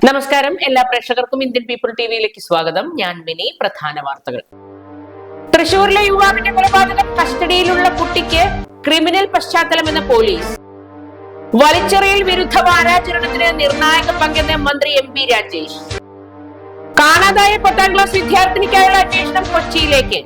നമസ്കാരം. എല്ലാ പ്രേക്ഷകർക്കും ഇന്ത്യൻ പീപ്പിൾ ടിവിയിലേക്ക് സ്വാഗതം. ഞാൻ മിനി. പ്രധാന വാർത്തകൾ. തൃശൂരിലെ യുവാവിന്റെ കൊലപാതകം, കസ്റ്റഡിയിലുള്ള കുട്ടിക്ക് ക്രിമിനൽ പശ്ചാത്തലമെന്ന് പോലീസ്. വലിച്ചെറിയൽ വിരുദ്ധ വാരാചരണത്തിന് നിർണായക പങ്കെന്ന് മന്ത്രി MP രാജേഷ്. കാണാതായ 10ാം ക്ലാസ് വിദ്യാർത്ഥിനിക്കായുള്ള അന്വേഷണം കൊച്ചിയിലേക്ക്.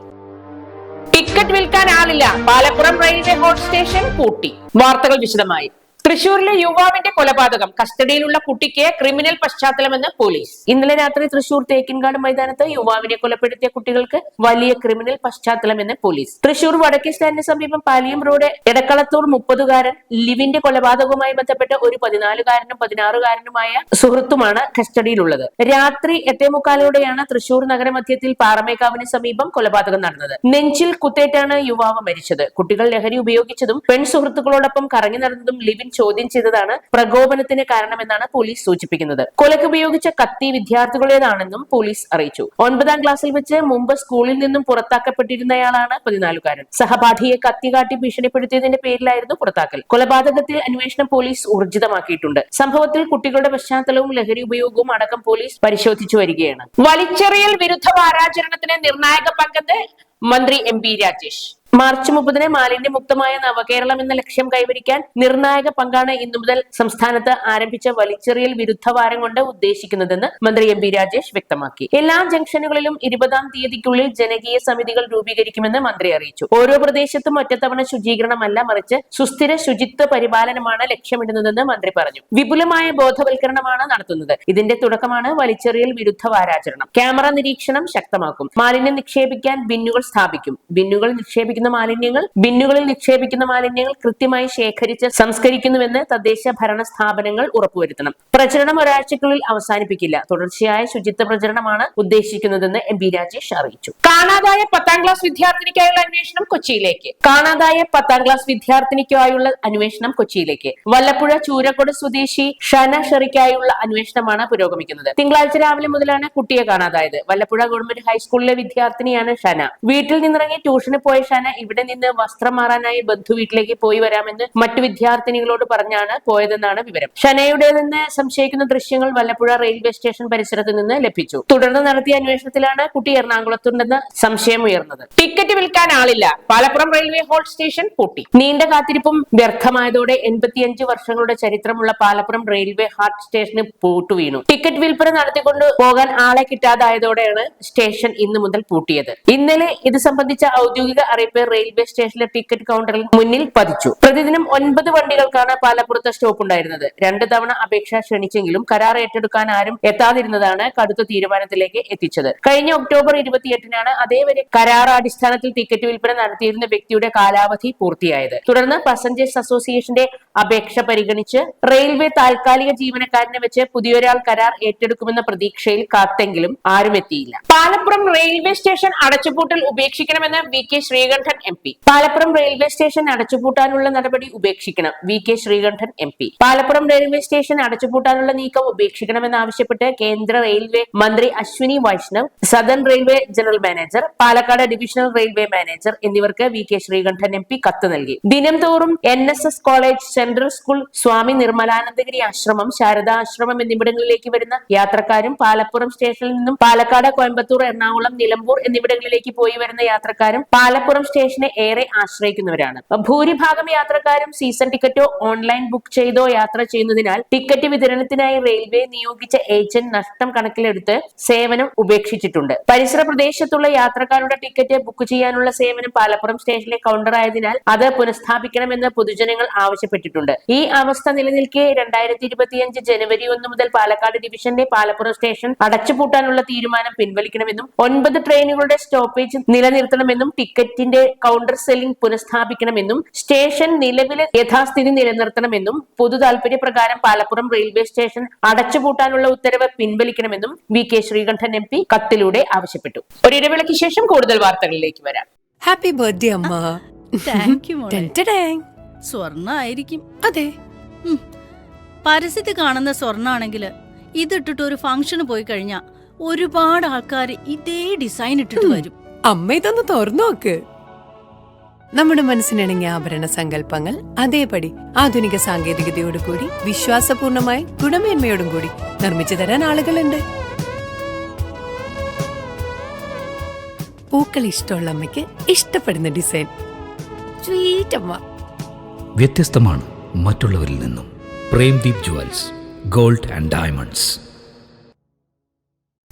ടിക്കറ്റ് വിൽക്കാൻ ആളില്ല, പാലപ്പുറം റെയിൽവേ ഹോട്ട് സ്റ്റേഷൻ പൂട്ടി. വാർത്തകൾ വിശദമായി. തൃശൂരിലെ യുവാവിന്റെ കൊലപാതകം, കസ്റ്റഡിയിലുള്ള കുട്ടിക്ക് ക്രിമിനൽ പശ്ചാത്തലമെന്ന് പോലീസ്. ഇന്നലെ രാത്രി തൃശൂർ തേക്കിൻകാട് മൈതാനത്ത് യുവാവിനെ കൊലപ്പെടുത്തിയ കുട്ടികൾക്ക് വലിയ ക്രിമിനൽ പശ്ചാത്തലമെന്ന് പോലീസ്. തൃശൂർ വടക്കേ സ്റ്റാൻഡിന് സമീപം പാലിയം റോഡ് എടക്കളത്തൂർ 30-കാരൻ ലിവിന്റെ കൊലപാതകവുമായി ബന്ധപ്പെട്ട് ഒരു 14-കാരനും 16-കാരനുമായ സുഹൃത്തുമാണ് കസ്റ്റഡിയിലുള്ളത്. രാത്രി 8:45-ഓടെയാണ് തൃശൂർ നഗരമധ്യത്തിൽ പാറമേക്കാവിന് സമീപം കൊലപാതകം നടന്നത്. നെഞ്ചിൽ കുത്തേറ്റാണ് യുവാവ് മരിച്ചത്. കുട്ടികൾ ലഹരി ഉപയോഗിച്ചതും സുഹൃത്തുക്കളോടൊപ്പം കറങ്ങി നടന്നതും ലിവിൻ ചോദ്യം ചെയ്തതാണ് പ്രകോപനത്തിന് കാരണമെന്നാണ് പോലീസ് സൂചിപ്പിക്കുന്നത്. കൊലയ്ക്ക് ഉപയോഗിച്ച കത്തി വിദ്യാർത്ഥികളുടേതാണെന്നും പോലീസ് അറിയിച്ചു. 9ാം ക്ലാസ്സിൽ വെച്ച് മുമ്പ് സ്കൂളിൽ നിന്നും പുറത്താക്കപ്പെട്ടിരുന്നയാളാണ് 14-കാരൻ. സഹപാഠിയെ കത്തി കാട്ടി ഭീഷണിപ്പെടുത്തിയതിന്റെ പേരിലായിരുന്നു പുറത്താക്കൽ. കൊലപാതകത്തിൽ അന്വേഷണം പോലീസ് ഊർജിതമാക്കിയിട്ടുണ്ട്. സംഭവത്തിൽ കുട്ടികളുടെ പശ്ചാത്തലവും ലഹരി ഉപയോഗവും അടക്കം പോലീസ് പരിശോധിച്ചു വരികയാണ്. വലിച്ചെറിയൽ വിരുദ്ധ വാരാചരണത്തിന് നിർണായക പങ്കെന്ന് മന്ത്രി MP രാജേഷ്. മാർച്ച് 30-ന് മാലിന്യമുക്തമായ നവകേരളം എന്ന ലക്ഷ്യം കൈവരിക്കാൻ നിർണായക പങ്കാണ് ഇന്നു മുതൽ സംസ്ഥാനത്ത് ആരംഭിച്ച വലിച്ചെറിയൽ വിരുദ്ധ വാരം കൊണ്ട് ഉദ്ദേശിക്കുന്നതെന്ന് മന്ത്രി MP രാജേഷ് വ്യക്തമാക്കി. എല്ലാ ജംഗ്ഷനുകളിലും 20-ാം തീയതിക്കുള്ളിൽ ജനകീയ സമിതികൾ രൂപീകരിക്കുമെന്ന് മന്ത്രി അറിയിച്ചു. ഓരോ പ്രദേശത്തും ഒറ്റത്തവണ ശുചീകരണമല്ല, മറിച്ച് സുസ്ഥിര ശുചിത്വ പരിപാലനമാണ് ലക്ഷ്യമിടുന്നതെന്ന് മന്ത്രി പറഞ്ഞു. വിപുലമായ ബോധവൽക്കരണമാണ് നടത്തുന്നത്. ഇതിന്റെ തുടക്കമാണ് വലിച്ചെറിയൽ വിരുദ്ധ വാരാചരണം. ക്യാമറ നിരീക്ഷണം ശക്തമാക്കും. മാലിന്യം നിക്ഷേപിക്കാൻ ബിന്നുകൾ സ്ഥാപിക്കും. ബിന്നുകളിൽ നിക്ഷേപിക്കുന്ന മാലിന്യങ്ങൾ കൃത്യമായി ശേഖരിച്ച് സംസ്കരിക്കുന്നുവെന്ന് തദ്ദേശ ഭരണ സ്ഥാപനങ്ങൾ ഉറപ്പുവരുത്തണം. പ്രചരണം ഒരാഴ്ചക്കുള്ളിൽ അവസാനിപ്പിക്കില്ല. തുടർച്ചയായ ശുചിത്വ പ്രചരണമാണ് ഉദ്ദേശിക്കുന്നതെന്ന് MP രാജേഷ് അറിയിച്ചു. കാണാതായ 10ാം ക്ലാസ് വിദ്യാർത്ഥിനിക്കായുള്ള അന്വേഷണം കൊച്ചിയിലേക്ക്. വല്ലപ്പുഴ ചൂരക്കൊട് സ്വദേശി ഷന ഷെറിക്കായുള്ള അന്വേഷണമാണ് പുരോഗമിക്കുന്നത്. തിങ്കളാഴ്ച രാവിലെ മുതലാണ് കുട്ടിയെ കാണാതായത്. വല്ലപ്പുഴ ഗവൺമെന്റ് ഹൈസ്കൂളിലെ വിദ്യാർത്ഥിനിയാണ് ഷന. വീട്ടിൽ നിന്നിറങ്ങി ട്യൂഷന് പോയ ഷന ഇവിടെ നിന്ന് വസ്ത്രം മാറാനായി ബന്ധു വീട്ടിലേക്ക് പോയി വരാമെന്ന് മറ്റു വിദ്യാർത്ഥിനികളോട് പറഞ്ഞാണ് പോയതെന്നാണ് വിവരം. ഷനയുടേതെന്ന് സംശയിക്കുന്ന ദൃശ്യങ്ങൾ വല്ലപ്പുഴ റെയിൽവേ സ്റ്റേഷൻ പരിസരത്ത് നിന്ന് ലഭിച്ചു. തുടർന്ന് നടത്തിയ അന്വേഷണത്തിലാണ് കുട്ടി എറണാകുളത്തുണ്ടെന്ന് സംശയമുയർന്നത്. ടിക്കറ്റ് വിൽക്കാൻ ആളില്ല, പാലപ്പുറം റെയിൽവേ ഹോട്ട് സ്റ്റേഷൻ പൂട്ടി. നീണ്ട കാത്തിരിപ്പും വ്യർത്ഥമായതോടെ 85 വർഷങ്ങളുടെ ചരിത്രമുള്ള പാലപ്പുറം റെയിൽവേ ഹാർട്ട് സ്റ്റേഷന് പൂട്ടുവീണു. ടിക്കറ്റ് വിൽപ്പന നടത്തിക്കൊണ്ട് പോകാൻ ആളെ കിട്ടാതായതോടെയാണ് സ്റ്റേഷൻ ഇന്നു മുതൽ പൂട്ടിയത്. ഇന്നലെ ഇത് സംബന്ധിച്ച ഔദ്യോഗിക അറിയിപ്പ് റെയിൽവേ സ്റ്റേഷനിലെ ടിക്കറ്റ് കൗണ്ടറിൽ മുന്നിൽ പതിച്ചു. പ്രതിദിനം 9 വണ്ടികൾക്കാണ് പാലപ്പുറത്ത് സ്റ്റോപ്പ് ഉണ്ടായിരുന്നത്. 2 തവണ അപേക്ഷ ക്ഷണിച്ചെങ്കിലും കരാർ ഏറ്റെടുക്കാൻ ആരും എത്താതിരുന്നതാണ് കടുത്ത തീരുമാനത്തിലേക്ക് എത്തിച്ചത്. കഴിഞ്ഞ ഒക്ടോബർ 28-നാണ് അതേവരെ കരാറാടിസ്ഥാനത്തിൽ ടിക്കറ്റ് വിൽപ്പന നടത്തിയിരുന്ന വ്യക്തിയുടെ കാലാവധി പൂർത്തിയായത്. തുടർന്ന് പാസഞ്ചേഴ്സ് അസോസിയേഷന്റെ അപേക്ഷ പരിഗണിച്ച് റെയിൽവേ താൽക്കാലിക ജീവനക്കാരനെ വെച്ച് പുതിയൊരാൾ കരാർ ഏറ്റെടുക്കുമെന്ന പ്രതീക്ഷയിൽ കാത്തെങ്കിലും ആരും എത്തിയില്ല. പാലപ്പുറം റെയിൽവേ സ്റ്റേഷൻ അടച്ചുപൂട്ടൽ ഉപേക്ഷിക്കണമെന്ന് VK Sreekandan MP. Palappuram railway station അടച്ചുപൂട്ടാനുള്ള നടപടി ഉപേക്ഷിക്കണം. VK Sreekandan MP. Palappuram railway station അടച്ചുപൂട്ടാനുള്ള നീക്കം ഉപേക്ഷിക്കണമെന്നാവശ്യപ്പെട്ട് കേന്ദ്ര റെയിൽവേ മന്ത്രി Ashwini Vaishnaw, southern railway general manager, Palakkad divisional railway manager എന്നിവർക്ക് VK ശ്രീകണ്ഠൻ MP കത്ത് നൽകി. ദിനം തോറും NSS college, central school, Swami Nirmalanandagiri ആശ്രമം, ശാരദാ ആശ്രമം എന്നിവിടങ്ങളിലേക്ക് വരുന്ന യാത്രക്കാരും പാലപ്പുറം സ്റ്റേഷനിൽ നിന്നും പാലക്കാട്, കോയമ്പത്തൂർ, എറണാകുളം, നിലമ്പൂർ എന്നിവിടങ്ങളിലേക്ക് പോയി വരുന്ന യാത്രക്കാരും പാലപ്പുറം സ്റ്റേഷനെ ഏറെ ആശ്രയിക്കുന്നവരാണ്. ഭൂരിഭാഗം യാത്രക്കാരും സീസൺ ടിക്കറ്റോ ഓൺലൈൻ ബുക്ക് ചെയ്തോ യാത്ര ചെയ്യുന്നതിനാൽ ടിക്കറ്റ് വിതരണത്തിനായി റെയിൽവേ നിയോഗിച്ച ഏജന്റ് നഷ്ടം കണക്കിലെടുത്ത് സേവനം ഉപേക്ഷിച്ചിട്ടുണ്ട്. പരിസര പ്രദേശത്തുള്ള യാത്രക്കാരുടെ ടിക്കറ്റ് ബുക്ക് ചെയ്യാനുള്ള സേവനം പാലപ്പുറം സ്റ്റേഷനിലെ കൗണ്ടർ ആയതിനാൽ അത് പുനഃസ്ഥാപിക്കണമെന്ന് പൊതുജനങ്ങൾ ആവശ്യപ്പെട്ടിട്ടുണ്ട്. ഈ അവസ്ഥ നിലനിൽക്കെ 2025 ജനുവരി 1 മുതൽ പാലക്കാട് ഡിവിഷന്റെ പാലപ്പുറം സ്റ്റേഷൻ അടച്ചുപൂട്ടാനുള്ള തീരുമാനം പിൻവലിക്കണമെന്നും 9 ട്രെയിനുകളുടെ സ്റ്റോപ്പേജ് നിലനിർത്തണമെന്നും ടിക്കറ്റിന്റെ കൗണ്ടർ സെല്ലിംഗ് പുനഃസ്ഥാപിക്കണമെന്നും സ്റ്റേഷൻ നിലവിലെ യഥാസ്ഥിതി നിലനിർത്തണമെന്നും പൊതു താൽപര്യപ്രകാരം പാലപ്പുറം റെയിൽവേ സ്റ്റേഷൻ അടച്ചുപൂട്ടാനുള്ള ഉത്തരവ് പിൻവലിക്കണമെന്നും VK ശ്രീകണ്ഠൻ MP കത്തിലൂടെ ആവശ്യപ്പെട്ടു. ഒരിടവേളയ്ക്ക് ശേഷം കൂടുതൽ വാർത്തകളിലേക്ക് വരാം. ഹാപ്പി ബർത്ത്ഡേ അമ്മ. താങ്ക് യു മോളെ. സ്വർണ്ണായിരിക്കും. അതെ, പരസ്യത്തിൽ കാണുന്ന സ്വർണ്ണാണെങ്കില് ഇതിട്ടിട്ട് ഒരു ഫംഗ്ഷന് പോയി കഴിഞ്ഞാ ഒരുപാട് ആൾക്കാർ ഇതേ ഡിസൈൻ ഇട്ടിട്ട് വരും. അമ്മ ഇതൊന്ന് തുറന്നു നോക്ക്. നമ്മുടെ മനസ്സിനിണങ്ങിയ ആഭരണ സങ്കല്പങ്ങൾ അതേപടി ആധുനിക സാങ്കേതികതയോടുകൂടി വിശ്വാസപൂർണമായി ഗുണമേന്മയോടും കൂടി നിർമ്മിച്ചു തരാൻ ആളുകളുണ്ട്. പൂക്കൾ ഇഷ്ടമുള്ള അമ്മയ്ക്ക് ഇഷ്ടപ്പെടുന്ന ഡിസൈൻ. സ്വീറ്റ് അമ്മ. വ്യത്യസ്തമാണ് മറ്റുള്ളവരിൽ നിന്നും. Premdeep jewels, gold and diamonds.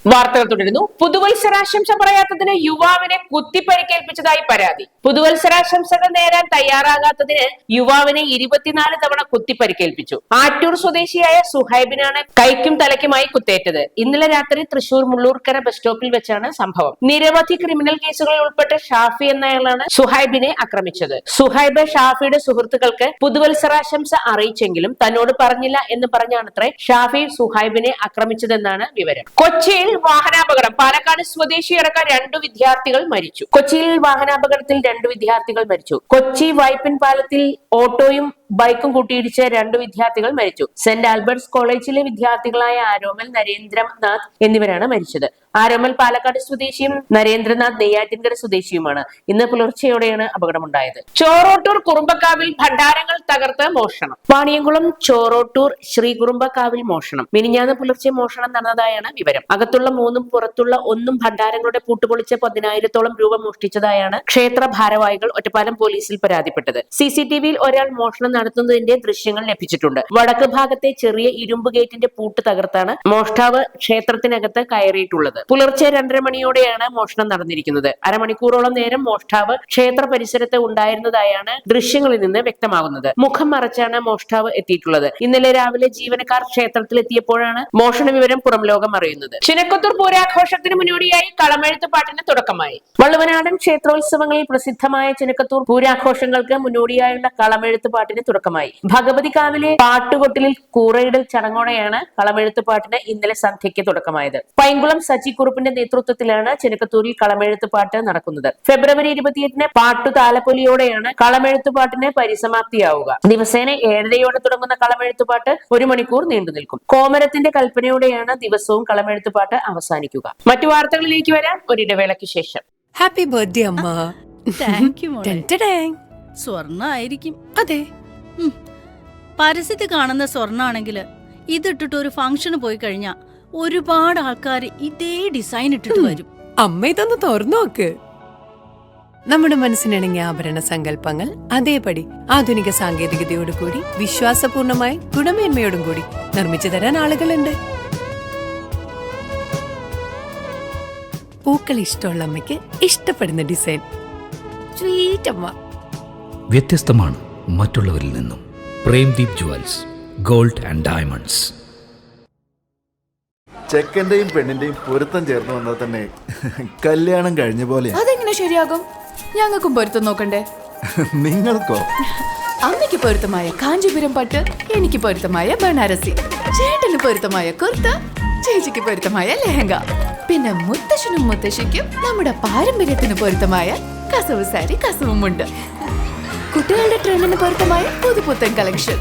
വാർത്തകൾ തുടരുന്നു. പുതുവത്സരാശംസ പറയാത്തതിന് യുവാവിനെ കുത്തിപ്പരിക്കേൽപ്പിച്ചതായി പരാതി. പുതുവത്സരാശംസകൾ നേരാൻ തയ്യാറാകാത്തതിന് യുവാവിനെ 24 തവണ കുത്തിപ്പരിക്കേൽപ്പിച്ചു. ആറ്റൂർ സ്വദേശിയായ സുഹൈബിനാണ് കൈക്കും തലയ്ക്കുമായി കുത്തേറ്റത്. ഇന്നലെ രാത്രി തൃശൂർ മുള്ളൂർക്കര ബസ് സ്റ്റോപ്പിൽ വെച്ചാണ് സംഭവം. നിരവധി ക്രിമിനൽ കേസുകളിൽ ഉൾപ്പെട്ട ഷാഫി എന്നയാളാണ് സുഹൈബിനെ ആക്രമിച്ചത്. സുഹൈബ് ഷാഫിയുടെ സുഹൃത്തുക്കൾക്ക് പുതുവത്സരാശംസ അറിയിച്ചെങ്കിലും തന്നോട് പറഞ്ഞില്ല എന്ന് പറഞ്ഞാണത്രേ ഷാഫി സുഹൈബിനെ ആക്രമിച്ചതെന്നാണ് വിവരം. കൊച്ചിയിൽ വാഹനാപകടം. പാലക്കാട് സ്വദേശിയടക്കം 2 വിദ്യാർത്ഥികൾ മരിച്ചു. കൊച്ചിയിൽ വാഹനാപകടത്തിൽ 2 വിദ്യാർത്ഥികൾ മരിച്ചു. കൊച്ചി വൈപ്പിൻ പാലത്തിൽ ഓട്ടോയും ബൈക്കും കൂട്ടിയിടിച്ച് 2 വിദ്യാർത്ഥികൾ മരിച്ചു. സെന്റ് ആൽബർട്ട്സ് കോളേജിലെ വിദ്യാർത്ഥികളായ ആരോമൽ, നരേന്ദ്രനാഥ് എന്നിവരാണ് മരിച്ചത്. ആരോമൽ പാലക്കാട് സ്വദേശിയും നരേന്ദ്രനാഥ് നെയ്യാറ്റിൻകര സ്വദേശിയുമാണ്. ഇന്ന് പുലർച്ചെയോടെയാണ് അപകടമുണ്ടായത്. ചോറോട്ടൂർ കുറുമ്പക്കാവിൽ ഭണ്ഡാരങ്ങൾ തകർത്ത് മോഷണം. വാണിയംകുളം ചോറോട്ടൂർ ശ്രീ കുറുമ്പക്കാവിൽ മോഷണം. മിനിഞ്ഞാന്ന് പുലർച്ചെ മോഷണം നടന്നതായാണ് വിവരം. അകത്തുള്ള 3 പുറത്തുള്ള 1 ഭണ്ഡാരങ്ങളുടെ പൂട്ടുപൊളിച്ച് 10,000-ഓളം രൂപ മോഷ്ടിച്ചതായാണ് ക്ഷേത്ര ഭാരവാഹികൾ ഒറ്റപ്പാലം പോലീസിൽ പരാതിപ്പെട്ടത്. CCTVയിൽ ഒരാൾ മോഷണം നടത്തുന്നതിന്റെ ദൃശ്യങ്ങൾ ലഭിച്ചിട്ടുണ്ട്. വടക്ക് ഭാഗത്തെ ചെറിയ ഇരുമ്പ് ഗേറ്റിന്റെ പൂട്ട് തകർത്താണ് മോഷ്ടാവ് ക്ഷേത്രത്തിനകത്ത് കയറിയിട്ടുള്ളത്. പുലർച്ചെ 2:30 മണിയോടെയാണ് മോഷണം നടന്നിരിക്കുന്നത്. അരമണിക്കൂറോളം നേരം മോഷ്ടാവ് ക്ഷേത്ര പരിസരത്ത് ഉണ്ടായിരുന്നതായാണ് ദൃശ്യങ്ങളിൽ നിന്ന് വ്യക്തമാകുന്നത്. മുഖം മറച്ചാണ് മോഷ്ടാവ് എത്തിയിട്ടുള്ളത്. ഇന്നലെ രാവിലെ ജീവനക്കാർ ക്ഷേത്രത്തിലെത്തിയപ്പോഴാണ് മോഷണ വിവരം പുറം ലോകം അറിയുന്നത്. ചിനക്കത്തൂർ പൂരാഘോഷത്തിന് മുന്നോടിയായി കളമെഴുത്ത് പാട്ടിന് തുടക്കമായി. വള്ളുവനാടൻ ക്ഷേത്രോത്സവങ്ങളിൽ പ്രസിദ്ധമായ ചിനക്കത്തൂർ പൂരാഘോഷങ്ങൾക്ക് മുന്നോടിയായുള്ള കളമെഴുത്ത് പാട്ടിന് തുടക്കമായി. ഭഗവതി കാവിലെ പാട്ടുകൊട്ടിലിൽ കൂറയിടൽ ചടങ്ങോടെയാണ് കളമെഴുത്ത് പാട്ടിന് ഇന്നലെ സന്ധ്യയ്ക്ക് തുടക്കമായത്. പൈങ്കുളം സജി കുറുപ്പിന്റെ നേതൃത്വത്തിലാണ് ചിനക്കത്തൂരിൽ കളമെഴുത്ത് പാട്ട് നടക്കുന്നത്. ഫെബ്രുവരി 28-ന് പാട്ടുതാലപ്പൊലിയോടെയാണ് കളമെഴുത്ത് പാട്ടിന് പരിസമാപ്തിയാവുക. ദിവസേന 7:30 തുടങ്ങുന്ന കളമെഴുത്ത് പാട്ട് 1 മണിക്കൂർ നീണ്ടു നിൽക്കും. കോമരത്തിന്റെ കൽപ്പനയോടെയാണ് ദിവസവും കളമെഴുത്ത് പാട്ട് അവസാനിക്കുക. മറ്റു വാർത്തകളിലേക്ക് വരാം ഒരിടവേളയ്ക്ക് ശേഷം. ഹാപ്പി ബർത്ത്ഡേ അമ്മ. താങ്ക് യു മോളെ. ടെൻറ്റഡാങ്. സ്വർണ്ണ ആയിരിക്കും. അതെ. പരസ്യത്തിൽ കാണുന്ന സ്വർണ്ണാണെങ്കിൽ ഇതിട്ടിട്ട് ഒരു ഫംഗ്ഷന് പോയി കഴിഞ്ഞാ ഒരുപാട് ആൾക്കാർ ഇതേ ഡിസൈൻ ഇട്ടിട്ട് വരും. അമ്മ ഇതൊന്ന് തുറന്നു നോക്ക്. നമ്മുടെ മനസ്സിനിണങ്ങിയ ആഭരണ സങ്കല്പങ്ങൾ അതേപടി ആധുനിക സാങ്കേതികതയോടുകൂടി വിശ്വാസപൂർണമായി ഗുണമേന്മയോടും കൂടി നിർമ്മിച്ചു തരാൻ ആളുകളുണ്ട്. പൂക്കൾ ഇഷ്ടമുള്ള അമ്മയ്ക്ക് ഇഷ്ടപ്പെടുന്ന ഡിസൈൻ. സ്വീറ്റ് അമ്മ. വ്യത്യസ്തമാണ് മറ്റുള്ളവരിൽ നിന്നും. Premdeep jewels, gold and diamonds. ചെക്കന്റെയും പെണ്ണിന്റെയും പൊരുത്തം ചേർന്ന് വന്നാൽ തന്നെ കല്യാണം കഴിഞ്ഞ പോലെയാ. അതെങ്ങനെ ശരിയാകും? ഞങ്ങൾക്കും പൊരുത്തം നോക്കണ്ടേ? നിങ്ങൾക്കോ? അമ്മയ്ക്ക് പൊരുത്തമായ കാഞ്ചീപുരം പട്ട്, എനിക്ക് പൊരുത്തമായ ബനാറസി, ചേട്ടന് പൊരുത്തമായ കുർത്ത, ചേച്ചിക്ക് പൊരുത്തമായ ലെഹങ്ക, പിന്നെ മുത്തശ്ശനും മുത്തശ്ശിക്കും നമ്മുടെ പാരമ്പര്യത്തിന് പൊരുത്തമായ കസവ് സാരി, കസവുമുണ്ട്. കുട്ടികളുടെ ട്രെൻഡിന് പൊരുത്തമായ പുതുപുത്തൻ കളക്ഷൻ.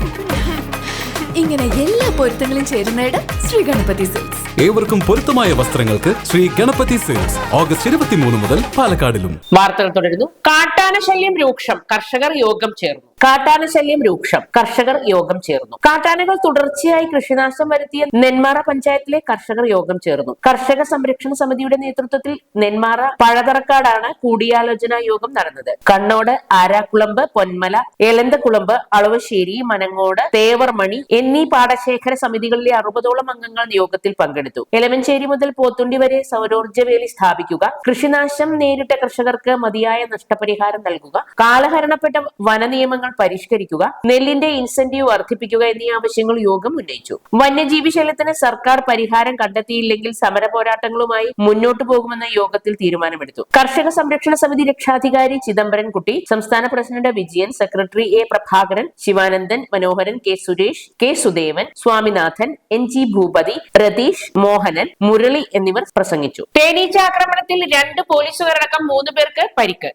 ഇങ്ങനെ എല്ലാ പൊരുത്തങ്ങളും ചേരുന്നയിടം ശ്രീ ഗണപതി സിൽക്സ്. ഏവർക്കും പൊരുത്തമായ വസ്ത്രങ്ങൾക്ക് ശ്രീ ഗണപതി സിൽക്സ് ഓഗസ്റ്റ് 23 മുതൽ പാലക്കാടിലും. വാർത്തകൾ തുടരുന്നു. കാട്ടാന ശല്യം രൂക്ഷം, കർഷകർ യോഗം ചേർന്നു. കാട്ടാന ശല്യം രൂക്ഷം, കർഷകർ യോഗം ചേർന്നു. കാട്ടാനകൾ തുടർച്ചയായി കൃഷിനാശം വരുത്തിയ നെന്മാറ പഞ്ചായത്തിലെ കർഷകർ യോഗം ചേർന്നു. കർഷക സംരക്ഷണ സമിതിയുടെ നേതൃത്വത്തിൽ നെന്മാറ പഴതറക്കാടാണ് കൂടിയാലോചനാ യോഗം നടന്നത്. കണ്ണോട്, ആരാക്കുളമ്പ്, പൊന്മല, എലന്തക്കുളമ്പ്, അളവശ്ശേരി, മനങ്ങോട്, തേവർമണി എന്നീ പാടശേഖര സമിതികളിലെ 60ഓളം അംഗങ്ങൾ യോഗത്തിൽ പങ്കെടുത്തു. എലമഞ്ചേരി മുതൽ പോത്തുണ്ടി വരെ സൗരോർജ്ജ വേലി സ്ഥാപിക്കുക, കൃഷിനാശം നേരിട്ട കർഷകർക്ക് മതിയായ നഷ്ടപരിഹാരം നൽകുക, കാലഹരണപ്പെട്ട വനനിയമങ്ങൾ പരിഷ്കരിക്കുക, നെല്ലിന്റെ ഇൻസെന്റീവ് വർദ്ധിപ്പിക്കുക എന്നീ ആവശ്യങ്ങൾ യോഗം ഉന്നയിച്ചു. വന്യജീവി ശല്യത്തിന് സർക്കാർ പരിഹാരം കണ്ടെത്തിയില്ലെങ്കിൽ സമര പോരാട്ടങ്ങളുമായി മുന്നോട്ടു പോകുമെന്ന് യോഗത്തിൽ തീരുമാനമെടുത്തു. കർഷക സംരക്ഷണ സമിതി രക്ഷാധികാരി ചിദംബരൻകുട്ടി, സംസ്ഥാന president Vijayan, secretary A Prabhakaran, Sivanandan, Manoharan, K Suresh, K Sudevan, Swaminathan, NG Bhupathi, Ratheesh, Mohanan, Murali എന്നിവർ പ്രസംഗിച്ചു. തേനീച്ച ആക്രമണത്തിൽ 2 പോലീസുകാരടക്കം 3 പേർക്ക് പരിക്ക്.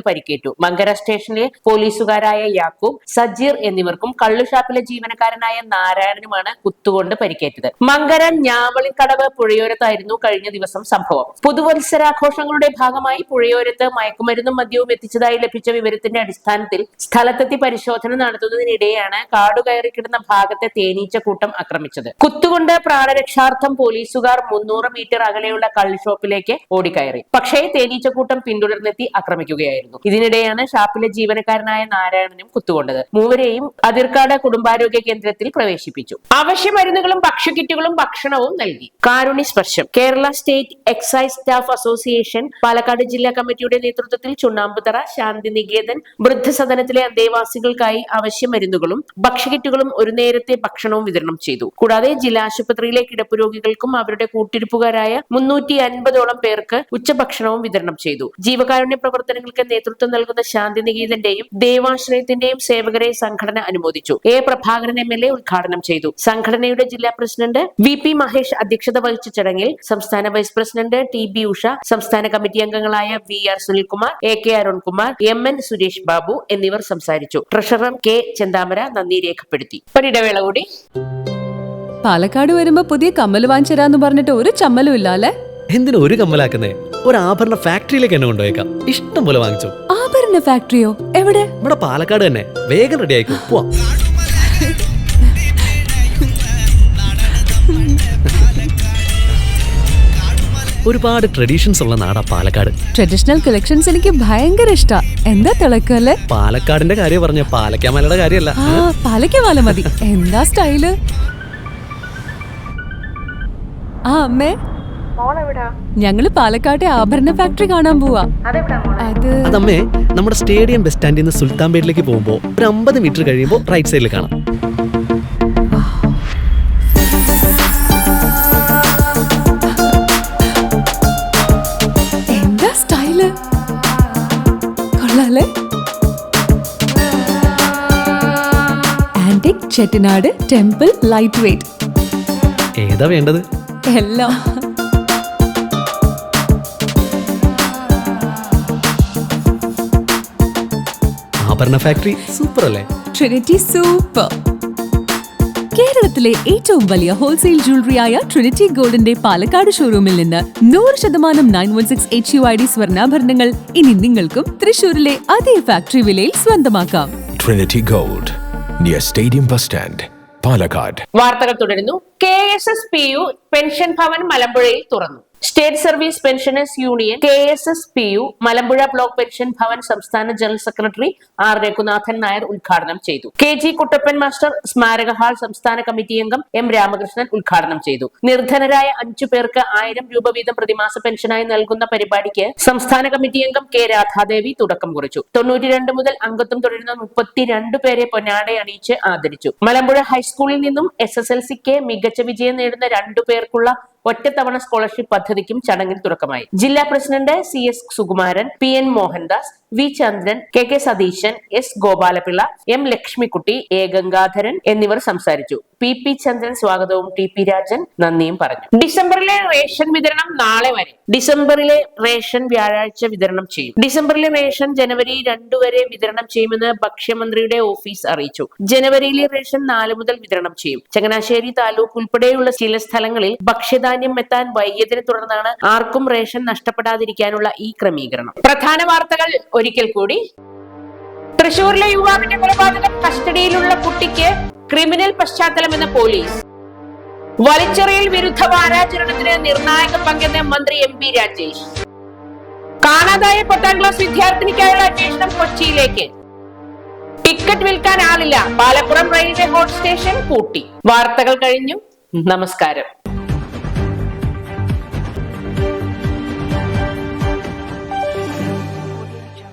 പരിക്കേറ്റു. മങ്കര സ്റ്റേഷനിലെ പോലീസുകാരായ യാക്കൂബ്, സജീർ എന്നിവർക്കും കള്ളുഷാപ്പിലെ ജീവനക്കാരനായ നാരായണനുമാണ് കുത്തുകൊണ്ട് പരിക്കേറ്റത്. മങ്കര ഞാവളിക്കടവ് പുഴയോരത്തായിരുന്നു കഴിഞ്ഞ ദിവസം സംഭവം. പുതുവത്സരാഘോഷങ്ങളുടെ ഭാഗമായി പുഴയോരത്ത് മയക്കുമരുന്നും മദ്യവും എത്തിച്ചതായി ലഭിച്ച വിവരത്തിന്റെ അടിസ്ഥാനത്തിൽ സ്ഥലത്തെത്തി പരിശോധന നടത്തുന്നതിനിടെയാണ് കാടുകയറിക്കിടന്ന ഭാഗത്തെ തേനീച്ചക്കൂട്ടം ആക്രമിച്ചത്. കുത്തുകൊണ്ട് പ്രാണരക്ഷാർത്ഥം പോലീസുകാർ 300 മീറ്റർ അകലെയുള്ള കള്ളുഷോപ്പിലേക്ക് ഓടിക്കയറി. പക്ഷേ തേനീച്ചക്കൂട്ടം പിന്തുടർന്നെത്തി ആക്രമിക്കുകയായിരുന്നു. ഇതിനിടെയാണ് ഷാപ്പിലെ ജീവനക്കാരനായ നാരായണനും കുത്തുകൊണ്ടത്. മൂവരെയും അതിർക്കാട് കുടുംബാരോഗ്യ കേന്ദ്രത്തിൽ പ്രവേശിപ്പിച്ചു. അവശ്യ മരുന്നുകളും ഭക്ഷ്യക്കിറ്റുകളും ഭക്ഷണവും നൽകി. കാരുണ്യ സ്പർശം. Kerala state excise staff association Palakkad ജില്ലാ കമ്മിറ്റിയുടെ നേതൃത്വത്തിൽ ചുണ്ണാമ്പുതറ ശാന്തിനികേതൻ വൃദ്ധസദനത്തിലെ അന്തേവാസികൾക്കായി അവശ്യ മരുന്നുകളും ഭക്ഷ്യക്കിറ്റുകളും ഒരു നേരത്തെ ഭക്ഷണവും വിതരണം ചെയ്തു. കൂടാതെ ജില്ലാ ആശുപത്രിയിലെ കിടപ്പുരോഗികൾക്കും അവരുടെ കൂട്ടിരിപ്പുകാരായ 350ഓളം പേർക്ക് ഉച്ചഭക്ഷണവും വിതരണം ചെയ്തു. ജീവകാരുണ്യ പ്രവർത്തനങ്ങൾക്ക് നേതൃത്വം നൽകുന്ന ശാന്തിനികേതന്റെയും ദേവാശ്രയത്തിന്റെയും സേവകരെ സംഘടന അനുമോദിച്ചു. എ പ്രഭാകരൻ MLA ഉദ്ഘാടനം ചെയ്തു. സംഘടനയുടെ ജില്ലാ പ്രസിഡന്റ് VP മഹേഷ് അധ്യക്ഷത വഹിച്ച ചടങ്ങിൽ സംസ്ഥാന വൈസ് പ്രസിഡന്റ് TB ഉഷ, സംസ്ഥാന കമ്മിറ്റി അംഗങ്ങളായ VR Sunilkumar, AK Arunkumar, MN Suresh Babu എന്നിവർ സംസാരിച്ചു. ട്രഷറർ K ചെന്താമര നന്ദി രേഖപ്പെടുത്തി. ഒരിടവേള കൂടി. പാലക്കാട് വരുമ്പോ പുതിയ കമ്മൽ വാങ്ങിച്ചരാന്ന് പറഞ്ഞിട്ട് ഒരു ചമ്മലും ഇല്ല അല്ലേ? എന്തിനു ഒരു കമ്മലാക്കുന്നേ? ഒരു ആഭരണ ഫാക്ടറിയിലേക്ക് എന്നെ കൊണ്ടുപോയേക്കാം. ഇഷ്ടം പോലെ വാങ്ങിച്ചോ. ആഭരണ ഫാക്ടറിയോ? എവിടെ? ഇവിടെ പാലക്കാട് തന്നെ. വേഗം റെഡി ആയിക്കോ, പോവാം. ഒരുപാട് ട്രഡീഷൻസ് ഉള്ള നാടാ പാലക്കാട്. ട്രഡീഷണൽ കളക്ഷൻസ് എനിക്ക് ഭയങ്കര ഇഷ്ടാ. എന്താ തിളക്കല്ലേ? പാലക്കാടിന്റെ കാര്യം പറഞ്ഞ പാലക്കാമലയുടെ കാര്യമല്ല. പാലക്കാമല മതി. എന്താ സ്റ്റൈല്? അമ്മേ, ഞങ്ങള് പാലക്കാട്ടെ ആഭരണ ഫാക്ടറി കാണാൻ പോവാ. അതമ്മേ, നമ്മുടെ സ്റ്റേഡിയം ബസ് സ്റ്റാൻഡിൽ നിന്ന് സുൽത്താൻപേട്ടിലേക്ക് പോകുമ്പോ ഒരു 50 മീറ്റർ കഴിയുമ്പോ റൈറ്റ് സൈഡിൽ കാണാം. എന്താ സ്റ്റൈല്? കൊള്ളാലേ? Antique Chettinad temple light weight. ഏതാ വേണ്ടത്? എല്ലാം. ആഭരണ ഫാക്ടറി സൂപ്പർ അല്ലേ? Trinity super. കേരളത്തിലെ ഏറ്റവും വലിയ ഹോൾസെയിൽ ജ്വല്ലറിയായ ട്രിനിറ്റി ഗോൾഡിന്റെ പാലക്കാട് ഷോറൂമിൽ നിന്ന് 100% 916 HUID സ്വർണ്ണാഭരണങ്ങൾ ഇനി നിങ്ങൾക്കും തൃശൂരിലെ അതേ ഫാക്ടറി വിലയിൽ സ്വന്തമാക്കാം. Trinity gold, near stadium bus stand, Palakkad. വാർത്തകൾ തുടരുന്നു. KSSPU പെൻഷൻ ഭവൻ മലമ്പുഴയിൽ തുറന്നു. State service pensioners union KSSPU Malampuzha block pension Bhavan സംസ്ഥാന general secretary R Raghunathan Nair ഉദ്ഘാടനം ചെയ്തു. KG കുട്ടപ്പൻ മാസ്റ്റർ സ്മാരക ഹാൾ സംസ്ഥാന കമ്മിറ്റി അംഗം M രാമകൃഷ്ണൻ ഉദ്ഘാടനം ചെയ്തു. നിർധനരായ 5 പേർക്ക് 1000 രൂപ വീതം പ്രതിമാസ പെൻഷനായി നൽകുന്ന പരിപാടിക്ക് സംസ്ഥാന കമ്മിറ്റി അംഗം K രാധാദേവി തുടക്കം കുറിച്ചു. 92 മുതൽ അംഗത്വം തുടരുന്ന 32 പേരെ പൊന്നാട അണിയിച്ച് ആദരിച്ചു. മലമ്പുഴ ഹൈസ്കൂളിൽ നിന്നും SSLCക്ക് മികച്ച വിജയം നേടുന്ന 2 പേർക്കുള്ള ഒറ്റത്തവണ സ്കോളർഷിപ്പ് പദ്ധതിക്കും ചടങ്ങിൽ തുടക്കമായി. ജില്ലാ president CS Sukumaran, PN Mohandas, V Chandran, KK Satheesan, S Gopala Pillai, M Lakshmikutty, A Gangadharan എന്നിവർ സംസാരിച്ചു. PP ചന്ദ്രൻ സ്വാഗതവും TP രാജൻ നന്ദിയും പറഞ്ഞു. ഡിസംബറിലെ റേഷൻ വിതരണം നാളെ വരെ. ഡിസംബറിലെ റേഷൻ വ്യാഴാഴ്ച വിതരണം ചെയ്യും. ഡിസംബറിലെ റേഷൻ ജനുവരി 2 വരെ വിതരണം ചെയ്യുമെന്ന് ഭക്ഷ്യമന്ത്രിയുടെ ഓഫീസ് അറിയിച്ചു. ജനുവരിയിലെ റേഷൻ 4 മുതൽ വിതരണം ചെയ്യും. ചങ്ങനാശ്ശേരി താലൂക്ക് ഉൾപ്പെടെയുള്ള ചില സ്ഥലങ്ങളിൽ ഭക്ഷ്യധാന്യം എത്താൻ വൈകിയതിനെ തുടർന്നാണ് ആർക്കും റേഷൻ നഷ്ടപ്പെടാതിരിക്കാനുള്ള ഈ ക്രമീകരണം. പ്രധാന വാർത്തകൾ ഒരിക്കൽ കൂടി. തൃശൂരിലെ യുവാവിന്റെ കൊലപാതകം കസ്റ്റഡിയിലുള്ള കുട്ടിക്ക് ക്രിമിനൽ പശ്ചാത്തലമെന്ന പോലീസ്. വലിച്ചെറിയൽ വിരുദ്ധ വാരാചരണത്തിന് നിർണായക പങ്കെന്ന മന്ത്രി MP രാജേഷ്. കാണാതായ 10ാം ക്ലാസ് വിദ്യാർത്ഥിനിക്കായുള്ള അന്വേഷണം കൊച്ചിയിലേക്ക്. ടിക്കറ്റ് വിൽക്കാൻ ആളില്ല. പാലപ്പുറം റെയിൽവേ ഹോട്ട് സ്റ്റേഷൻ പൂട്ടി. വാർത്തകൾ കഴിഞ്ഞു. നമസ്കാരം.